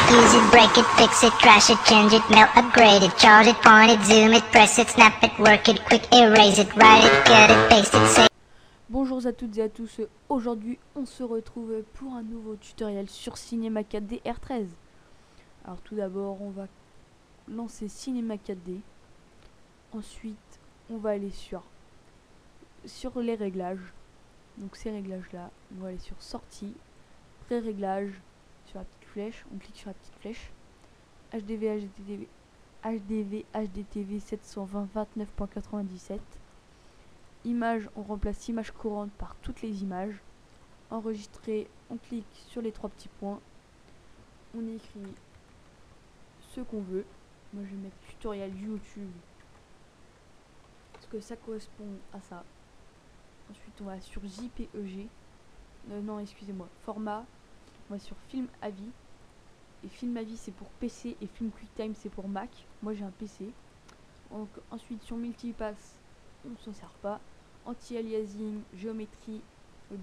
fuse it, break it, fix it, crash it, change it, melt, upgrade it, charge it, point it, zoom it, press it, snap it, work it, quick erase it, write it, cut it, paste it, save. Bonjour à toutes et à tous, aujourd'hui on se retrouve pour un nouveau tutoriel sur Cinema 4D R13. Alors tout d'abord on va lancer Cinema 4D, ensuite on va aller sur les réglages, donc ces réglages là, on va aller sur sortie, pré-réglage, sur la petite flèche, on clique sur la petite flèche, HDV, HDTV 720 29.97. Image, on remplace image courante par toutes les images. Enregistrer, on clique sur les trois petits points. On écrit ce qu'on veut. Moi je vais mettre tutoriel YouTube parce que ça correspond à ça. Ensuite on va sur JPEG. Non excusez-moi, format. On va sur film à vie. Et film à vie c'est pour PC et film QuickTime c'est pour Mac. Moi j'ai un PC. Donc, ensuite sur multipass on ne s'en sert pas. Anti-aliasing, géométrie,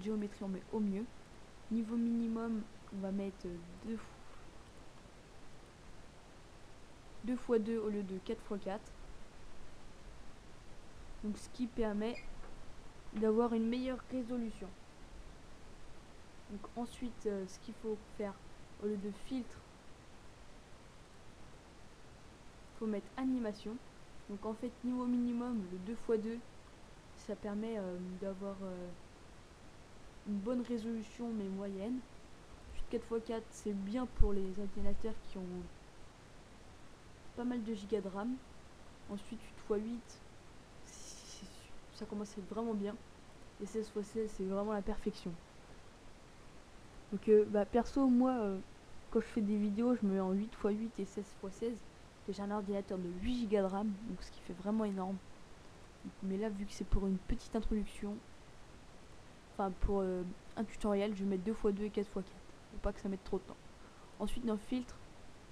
géométrie on met au mieux. Niveau minimum, on va mettre 2 x 2 au lieu de 4 x 4. Donc ce qui permet d'avoir une meilleure résolution. Donc ensuite, ce qu'il faut faire, au lieu de filtre, il faut mettre animation. Donc en fait, niveau minimum, le 2 x 2, ça permet d'avoir une bonne résolution mais moyenne. 4 x 4 c'est bien pour les ordinateurs qui ont pas mal de gigas de RAM. Ensuite 8 x 8 ça commence à être vraiment bien. Et 16 x 16 c'est vraiment la perfection. Donc perso moi quand je fais des vidéos je me mets en 8 x 8 et 16 x 16. J'ai un ordinateur de 8 Go de RAM, donc ce qui fait vraiment énorme. Mais là vu que c'est pour une petite introduction, enfin pour un tutoriel, je vais mettre 2 x 2 et 4 x 4 pour pas que ça mette trop de temps. Ensuite dans filtre,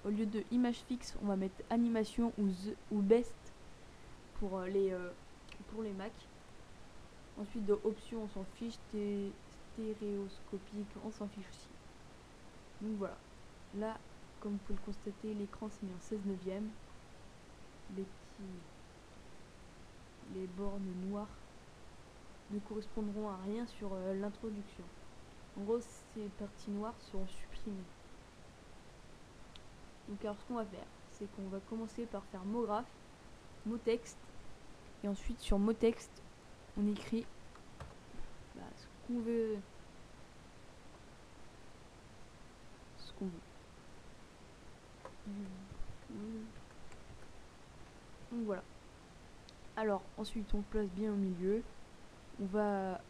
au lieu de image fixe on va mettre animation ou best pour les Mac. Ensuite de options on s'en fiche, stéréoscopique on s'en fiche aussi. Donc voilà, là comme vous pouvez le constater l'écran s'est mis en 16 neuvième. Les bornes noires ne correspondront à rien sur l'introduction. En gros, ces parties noires seront supprimées. Donc alors ce qu'on va faire, c'est qu'on va commencer par faire mot graphe, mot texte, et ensuite sur mot texte, on écrit ce qu'on veut. Donc voilà. Alors ensuite on le place bien au milieu. On va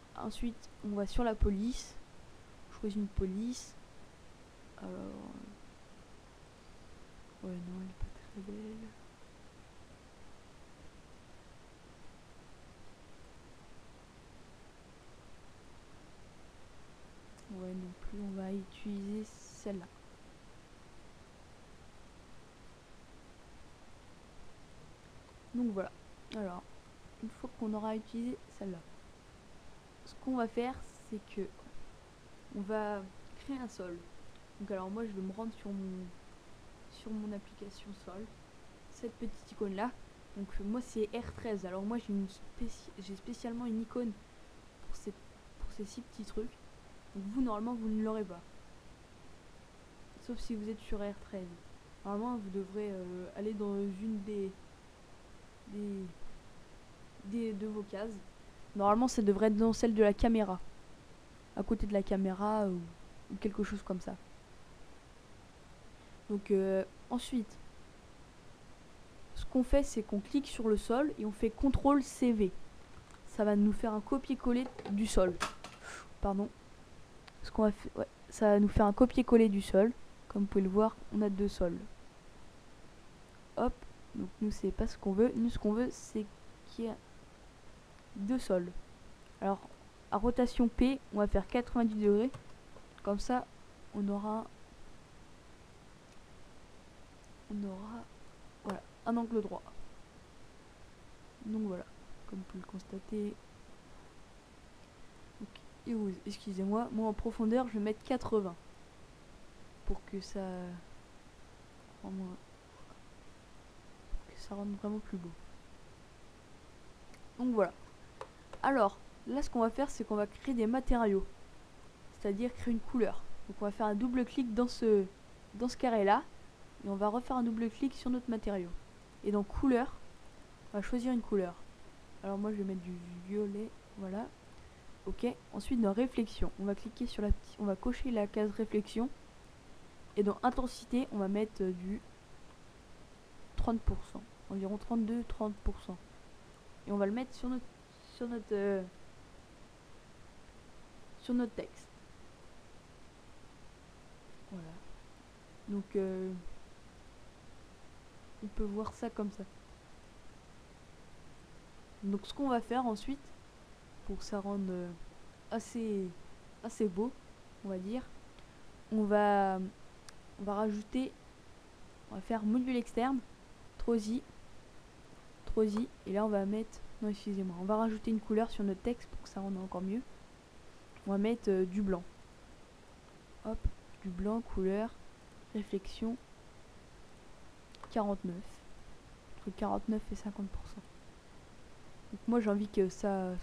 sur la police. Je choisis une police. Alors ouais non elle est pas très belle. Ouais non plus, on va utiliser celle-là. Donc voilà. Alors une fois qu'on aura utilisé celle-là, ce qu'on va faire c'est que on va créer un sol. Donc alors moi je vais me rendre sur mon application sol, cette petite icône là. Donc moi c'est R13, alors moi j'ai spécialement une icône pour ces 6 petits trucs. Donc vous normalement vous ne l'aurez pas, sauf si vous êtes sur R13. Normalement vous devrez aller dans une de vos cases. Normalement ça devrait être dans celle de la caméra, à côté de la caméra ou quelque chose comme ça. Donc ensuite ce qu'on fait c'est qu'on clique sur le sol et on fait CTRL CV. Ça va nous faire un copier-coller du sol. Pardon. Ce qu'on va faire, ouais, ça va nous faire un copier-coller du sol. Comme vous pouvez le voir, on a 2 sols. Hop. Donc nous c'est pas ce qu'on veut. Nous ce qu'on veut c'est qu'il y ait 2 sols. Alors à rotation P, on va faire 90 degrés. Comme ça, on aura voilà, un angle droit. Donc voilà, comme vous pouvez le constater. Excusez-moi, moi en profondeur je vais mettre 80 pour que ça vraiment que ça rende vraiment plus beau. Donc voilà. Alors, là ce qu'on va faire, c'est qu'on va créer des matériaux. C'est-à-dire créer une couleur. Donc on va faire un double clic dans ce carré là. Et on va refaire un double clic sur notre matériau. Et dans couleur, on va choisir une couleur. Alors moi je vais mettre du violet, voilà. Ok, ensuite dans réflexion, on va cliquer sur on va cocher la case réflexion. Et dans intensité, on va mettre du 30%, environ 32-30%. Et on va le mettre sur notre texte. Voilà. Donc on peut voir ça comme ça. Donc ce qu'on va faire ensuite, pour que ça rende assez beau, on va dire, on va rajouter, on va faire module externe, Trosi, et là on va mettre, non excusez-moi, on va rajouter une couleur sur notre texte pour que ça rende encore mieux. On va mettre du blanc. Hop, du blanc, couleur, réflexion, 49, entre 49 et 50%. Donc moi j'ai envie que ça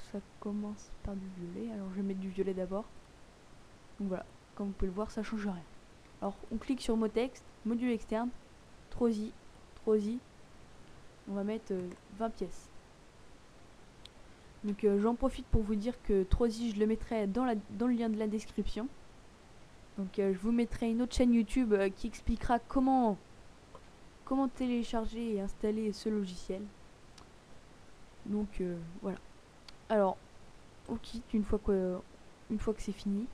commence par du violet, alors je vais mettre du violet d'abord. Donc voilà, comme vous pouvez le voir, ça change rien. Alors on clique sur mot texte, module externe, Trosi, on va mettre 20 pièces. Donc j'en profite pour vous dire que Trosi je le mettrai dans le lien de la description. Donc je vous mettrai une autre chaîne YouTube qui expliquera comment télécharger et installer ce logiciel. Donc voilà. Alors on quitte une fois que c'est fini.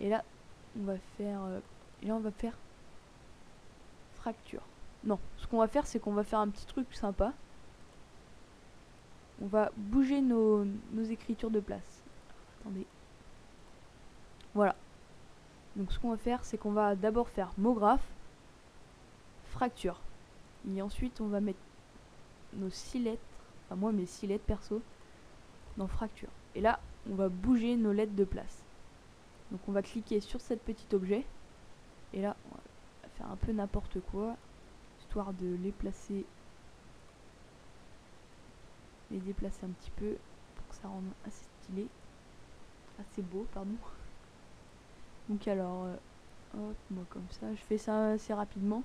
Et là on va faire fracture. Non, ce qu'on va faire, c'est qu'on va faire un petit truc sympa. On va bouger nos écritures de place. Attendez. Voilà. Donc ce qu'on va faire, c'est qu'on va d'abord faire mot graphe, fracture. Et ensuite, on va mettre nos 6 lettres, enfin moi mes 6 lettres perso, dans fracture. Et là, on va bouger nos lettres de place. Donc on va cliquer sur cet petit objet. Et là, on va faire un peu n'importe quoi, histoire de les déplacer un petit peu pour que ça rende assez stylé, assez beau, pardon. Donc alors, hop, moi comme ça, je fais ça assez rapidement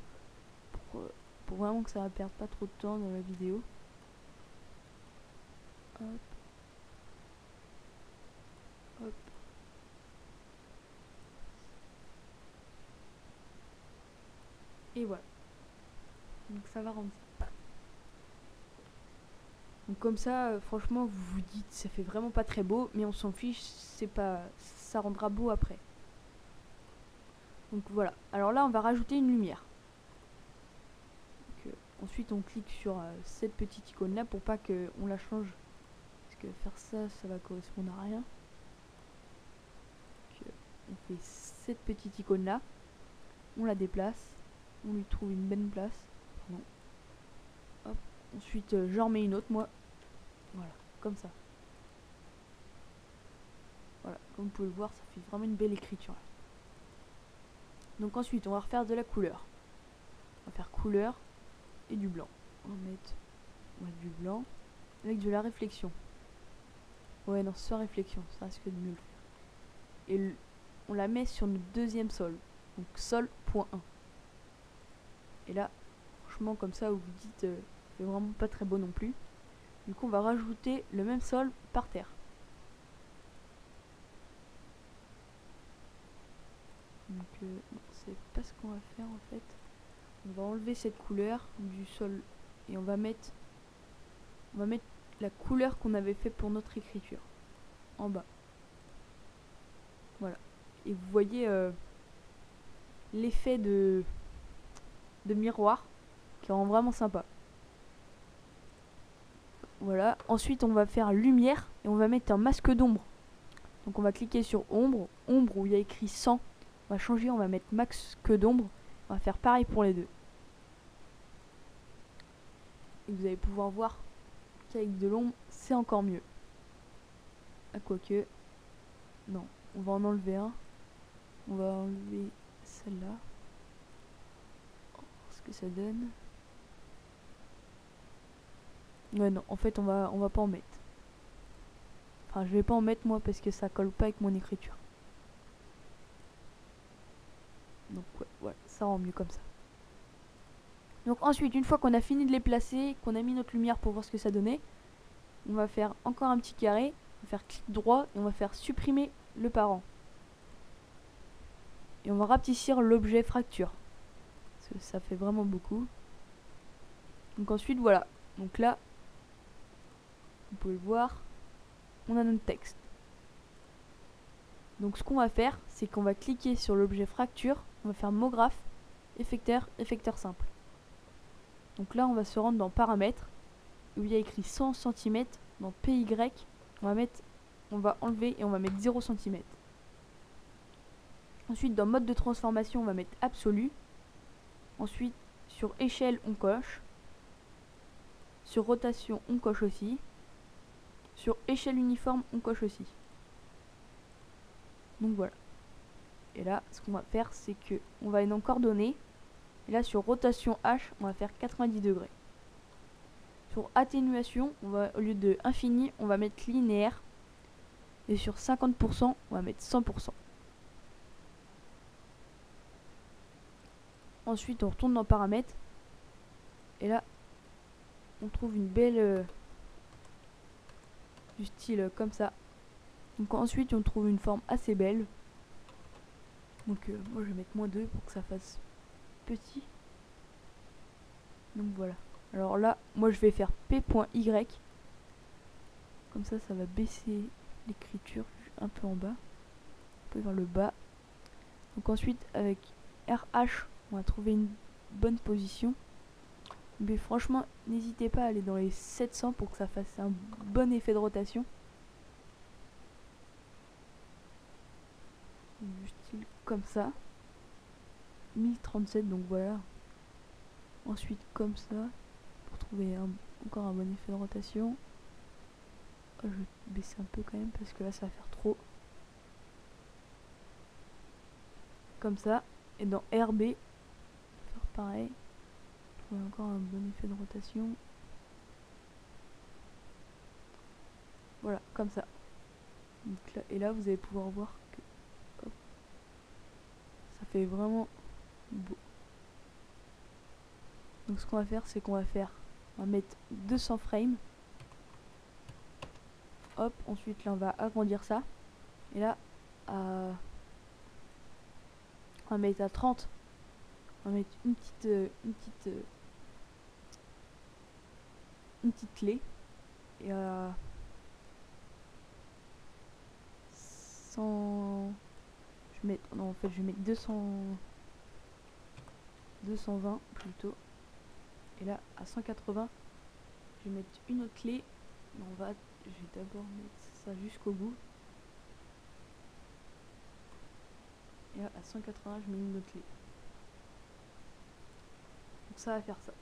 pour vraiment que ça ne perde pas trop de temps dans la vidéo. Hop. Hop. Et voilà. Donc ça va rendre ça. Donc comme ça, franchement, vous vous dites, ça fait vraiment pas très beau, mais on s'en fiche, ça rendra beau après. Donc voilà. Alors là, on va rajouter une lumière. Donc, ensuite, on clique sur cette petite icône là pour pas qu'on la change, parce que faire ça va correspondre à rien. Donc, on fait cette petite icône là, on la déplace, on lui trouve une bonne place. Pardon. Hop. Ensuite, j'en remets une autre, moi. Voilà, comme ça. Voilà, comme vous pouvez le voir, ça fait vraiment une belle écriture. Donc ensuite, on va refaire de la couleur. On va faire couleur et du blanc. On va mettre du blanc avec de la réflexion. Ouais, non, sans réflexion, ça risque de mieux le faire. Et on la met sur notre deuxième sol. Donc sol.1. Et là, franchement, comme ça, vous vous dites, c'est vraiment pas très beau non plus. Du coup, on va rajouter le même sol par terre. Donc, c'est pas ce qu'on va faire en fait. On va enlever cette couleur du sol et on va mettre la couleur qu'on avait fait pour notre écriture en bas. Voilà. Et vous voyez l'effet de miroir qui rend vraiment sympa. Voilà. Ensuite, on va faire lumière et on va mettre un masque d'ombre. Donc, on va cliquer sur ombre où il y a écrit 100. On va changer, on va mettre masque d'ombre. On va faire pareil pour les deux. Et vous allez pouvoir voir qu'avec de l'ombre, c'est encore mieux. Ah, quoique. Non, on va en enlever un. On va enlever celle-là. Oh, que ça donne. Ouais non, en fait on va pas en mettre. Enfin je vais pas en mettre moi parce que ça colle pas avec mon écriture. Donc ouais, voilà, ça rend mieux comme ça. Donc ensuite, une fois qu'on a fini de les placer, qu'on a mis notre lumière pour voir ce que ça donnait, on va faire encore un petit carré, on va faire clic droit et on va faire supprimer le parent. Et on va rapetissir l'objet fracture. Parce que ça fait vraiment beaucoup. Donc ensuite, voilà. Donc là, vous pouvez le voir, on a notre texte. Donc ce qu'on va faire, c'est qu'on va cliquer sur l'objet fracture, on va faire mot graphe, effecteur, effecteur simple. Donc là, on va se rendre dans paramètres, où il y a écrit 100 cm, dans PY, on va enlever et on va mettre 0 cm. Ensuite, dans mode de transformation, on va mettre absolu. Ensuite, sur échelle, on coche. Sur rotation, on coche aussi. Sur échelle uniforme, on coche aussi. Donc voilà. Et là, ce qu'on va faire, c'est que on va en coordonnées. Et là, sur rotation H, on va faire 90 degrés. Sur atténuation, on va, au lieu de infini, on va mettre linéaire. Et sur 50%, on va mettre 100%. Ensuite, on retourne dans paramètres. Et là, on trouve une belle... du style comme ça. Donc ensuite, on trouve une forme assez belle. Donc moi, je vais mettre -2 pour que ça fasse petit. Donc voilà. Alors là, moi, je vais faire P.Y. Comme ça, ça va baisser l'écriture un peu en bas. Un peu vers le bas. Donc ensuite, avec RH, on va trouver une bonne position. Mais franchement, n'hésitez pas à aller dans les 700 pour que ça fasse un bon effet de rotation. Du style comme ça. 1037, donc voilà. Ensuite, comme ça, pour trouver encore un bon effet de rotation. Oh, je vais baisser un peu quand même parce que là, ça va faire trop. Comme ça. Et dans RB, faire pareil. Trouver encore un bon effet de rotation. Voilà, comme ça. Donc là, et là, vous allez pouvoir voir que hop, ça fait vraiment beau. Donc ce qu'on va faire, c'est qu'on va mettre 200 frames. Hop, ensuite là, on va agrandir ça. Et là, on va mettre à 30. On va mettre une petite clé. Et à 100... non, en fait, je vais mettre 220 plutôt. Et là, à 180, je vais mettre une autre clé. Je vais d'abord mettre ça jusqu'au bout. Et là, à 180, je mets une autre clé. Donc ça va faire ça.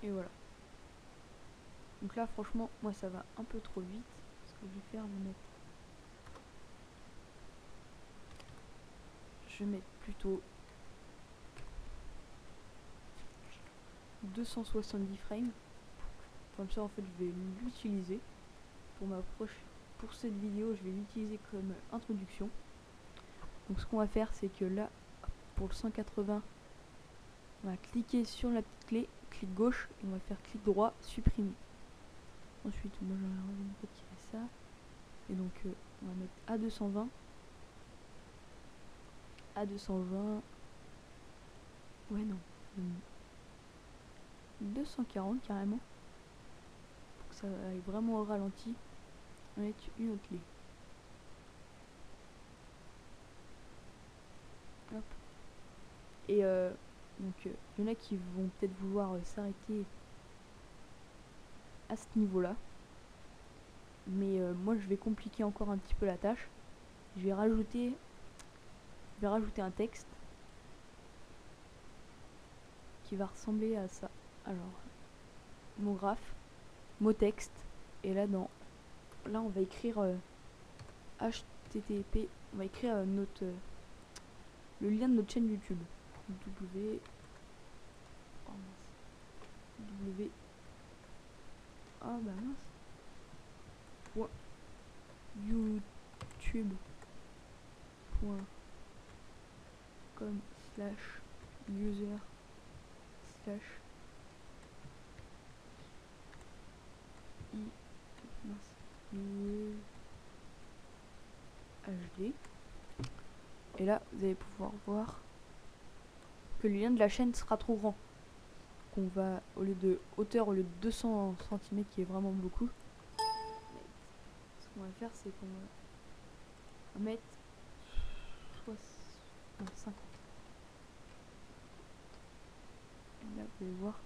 Et voilà. Donc là, franchement, moi, ça va un peu trop vite. Ce que je vais faire, je vais mettre plutôt 270 frames. Comme ça, en fait, je vais l'utiliser pour cette vidéo. Je vais l'utiliser comme introduction. Donc ce qu'on va faire, c'est que là, pour le 180, on va cliquer sur la petite clé, clic gauche, et on va faire clic droit, supprimer. Ensuite, moi je vais retirer ça. Et donc, on va mettre A220. A220. Ouais, non. 240 carrément. Pour que ça aille vraiment au ralenti. On va mettre une autre clé. Hop. Et donc, il y en a qui vont peut-être vouloir s'arrêter à ce niveau-là. Mais moi, je vais compliquer encore un petit peu la tâche. Je vais rajouter un texte qui va ressembler à ça. Alors, mot graphe, mot texte, et là on va écrire HTML5. HTTP, on va écrire notre le lien de notre chaîne YouTube. W oh mince. W ah bah mince. Point youtube.com/user/ i mince HD. Et là vous allez pouvoir voir que le lien de la chaîne sera trop grand. On va au lieu de 200 cm qui est vraiment beaucoup, ce qu'on va faire c'est qu'on va mettre 50. Et là vous allez voir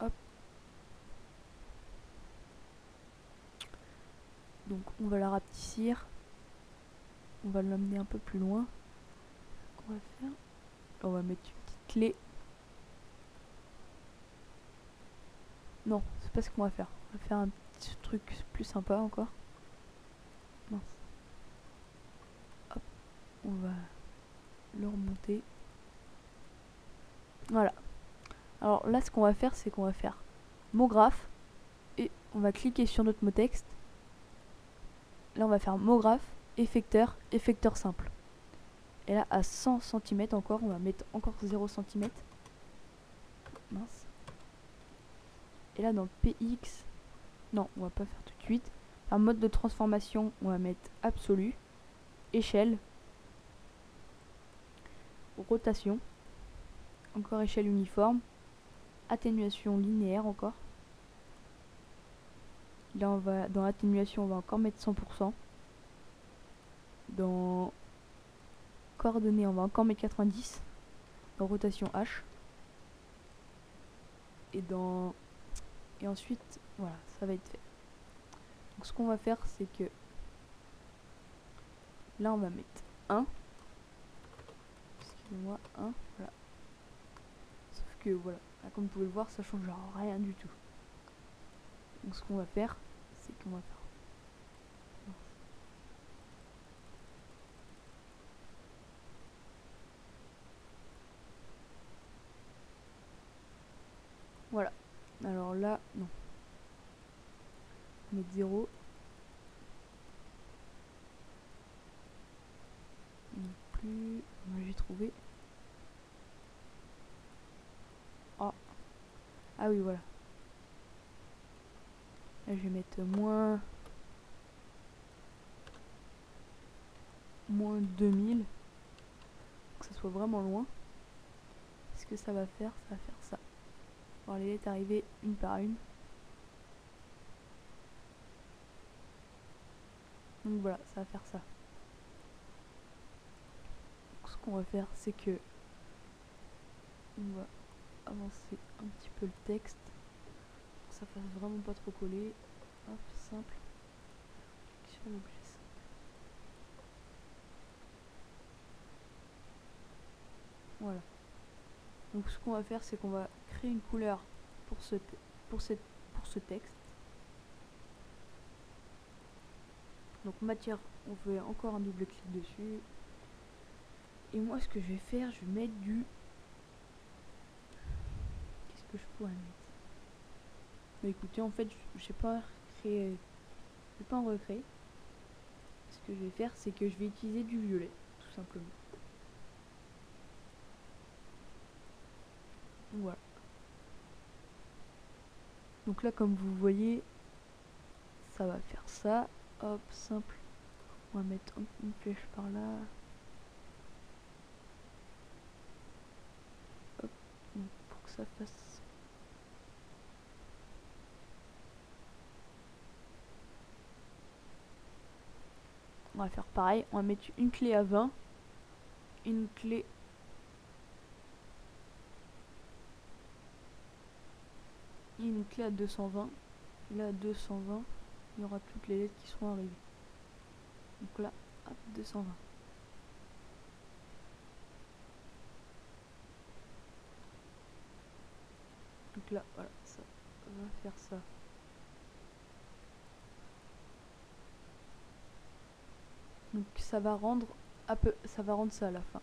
hop, donc on va la rapetissir, on va l'amener un peu plus loin. Qu'on va faire, on va mettre une petite clé. Non, c'est pas ce qu'on va faire. On va faire un petit truc plus sympa encore. Mince. Hop, on va le remonter. Voilà. Alors là, ce qu'on va faire, c'est qu'on va faire mot graphe et on va cliquer sur notre mot texte. Là, on va faire mot graphe, effecteur, effecteur simple. Et là, à 100 cm encore, on va mettre encore 0 cm. Mince. Et là, dans PX, non, on va pas faire tout de suite. Un mode de transformation, on va mettre absolu, échelle, rotation, encore échelle uniforme, atténuation linéaire encore. Là, on va dans atténuation, on va encore mettre 100%. Dans coordonnées, on va encore mettre 90. Dans rotation H. Et ensuite, voilà, ça va être fait. Donc ce qu'on va faire, c'est que là, on va mettre 1. Excusez-moi, 1, voilà. Sauf que voilà, là, comme vous pouvez le voir, ça change rien du tout. Donc ce qu'on va faire, c'est qu'on va faire voilà. Alors là, non. Mettre 0. Non plus. Moi j'ai trouvé. Ah. Ah oui, voilà. Là je vais mettre moins 2000. Que ça soit vraiment loin. Ce que ça va faire ça. On va les lettres arriver une par une. Donc voilà, ça va faire ça. Donc, ce qu'on va faire, c'est que on va avancer un petit peu le texte pour que ça fasse vraiment pas trop coller. Hop, simple. Sur l'objet simple. Voilà. Donc ce qu'on va faire, c'est qu'on va créer une couleur pour ce texte. Donc matière, on fait encore un double clic dessus. Et moi, ce que je vais faire, je vais mettre du... Qu'est-ce que je pourrais mettre? Bah écoutez, en fait, je sais pas créer... Je vais pas en recréer. Ce que je vais faire, c'est que je vais utiliser du violet, tout simplement. Voilà. Donc là, comme vous voyez, ça va faire ça. Hop, simple. On va mettre une flèche par là. Hop, donc pour que ça fasse... On va faire pareil. On va mettre une clé à 20. Une clé... Une clé à 220. Et là, à 220, il y aura toutes les lettres qui seront arrivées. Donc là, hop, 220. Donc là, voilà, ça va faire ça. Donc ça va rendre ça à la fin.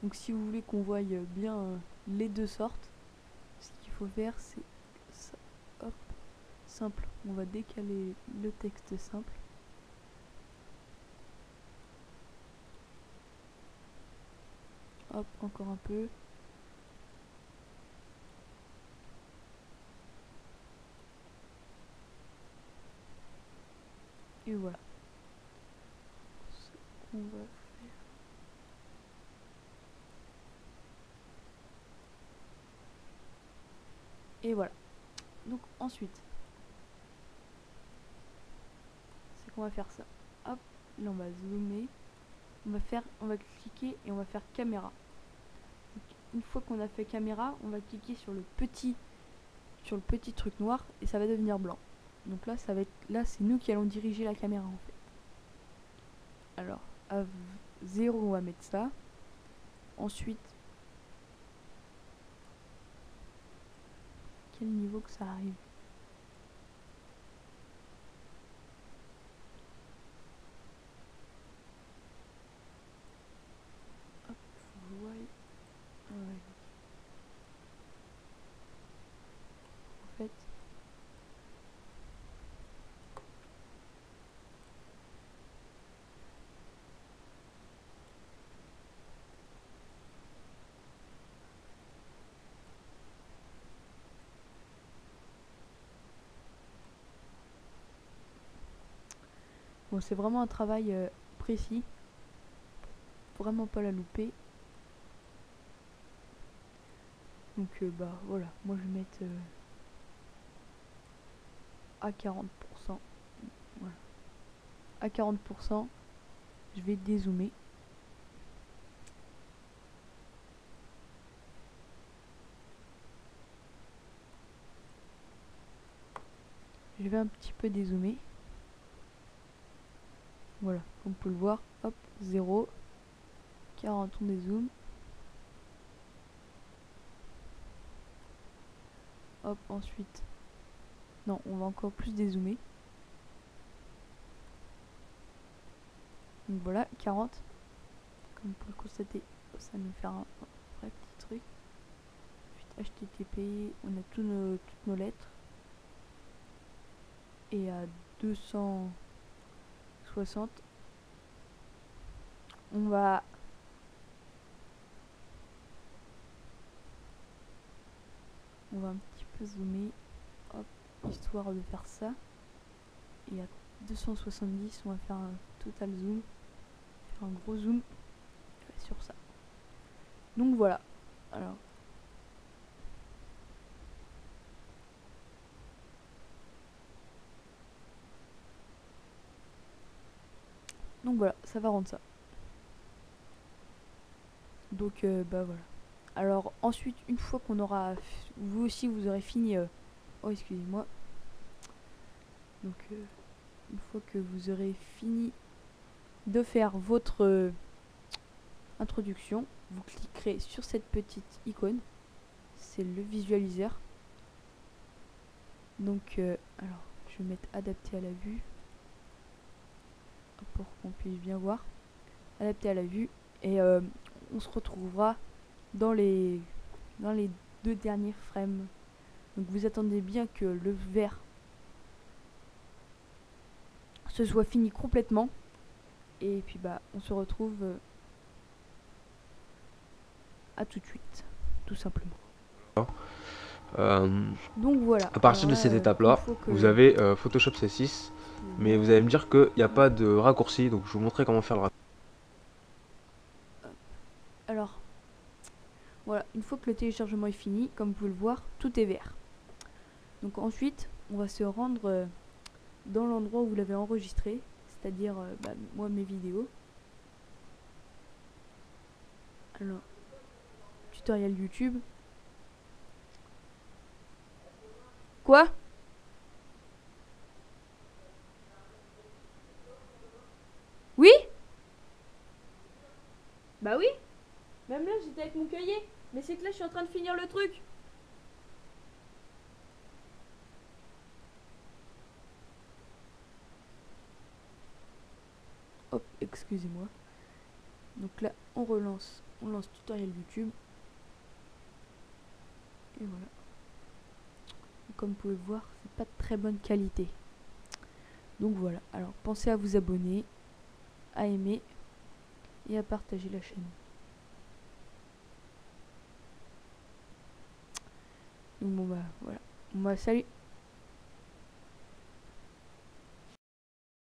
Donc si vous voulez qu'on voie bien les deux sortes, ce qu'il faut faire c'est ça. Hop, simple. On va décaler le texte simple. Hop, encore un peu. Et voilà. Ce qu'on va faire. Et voilà. Donc ensuite, c'est qu'on va faire ça. Hop, là on va zoomer. On va cliquer et on va faire caméra. Donc, une fois qu'on a fait caméra, on va cliquer sur le petit truc noir et ça va devenir blanc. Donc là, c'est nous qui allons diriger la caméra en fait. Alors, à 0, on va mettre ça. Ensuite, quel niveau que ça arrive? Hop, faut voir. Ouais. En fait, bon, c'est vraiment un travail précis. Vraiment pas la louper. Donc bah voilà, moi je vais mettre à 40%. Voilà. À 40%, je vais dézoomer. Je vais un petit peu dézoomer. Voilà, comme on peut le voir, hop, 0, 40 on dézoome. Hop, ensuite, non, on va encore plus dézoomer. Donc voilà, 40. Comme on peut le constater, ça va nous faire un vrai petit truc. Ensuite, HTTP, on a toutes nos lettres. Et à 260, on va un petit peu zoomer, hop, histoire de faire ça. Et à 270, on va faire un total zoom, faire un gros zoom sur ça. Donc voilà. Alors, ça va rendre ça. Donc bah voilà. Alors ensuite, une fois qu'on aura, vous aussi vous aurez fini. Oh excusez-moi. Donc une fois que vous aurez fini de faire votre introduction, vous cliquerez sur cette petite icône. C'est le visualiseur. Donc alors je vais mettre adapté à la vue pour qu'on puisse bien voir. Adapté à la vue et on se retrouvera dans les 2 derniers frames. Donc vous attendez bien que le vert se soit fini complètement et puis bah on se retrouve à tout de suite, tout simplement. Donc voilà. À partir de cette étape-là, vous avez Photoshop C6, mais vous allez me dire qu'il n'y a pas de raccourci, donc je vais vous montrer comment faire le raccourci. Alors, voilà, une fois que le téléchargement est fini, comme vous pouvez le voir, tout est vert. Donc ensuite, on va se rendre dans l'endroit où vous l'avez enregistré, c'est-à-dire moi mes vidéos. Alors, tutoriel YouTube. Quoi? Oui? Bah oui. Même là, j'étais avec mon cahier. Mais c'est que là, je suis en train de finir le truc. Hop, excusez-moi. Donc là, on lance tutoriel YouTube. Et voilà. Comme vous pouvez voir, c'est pas de très bonne qualité. Donc voilà, alors pensez à vous abonner, à aimer et à partager la chaîne. Donc bon bah voilà. Bon bah salut.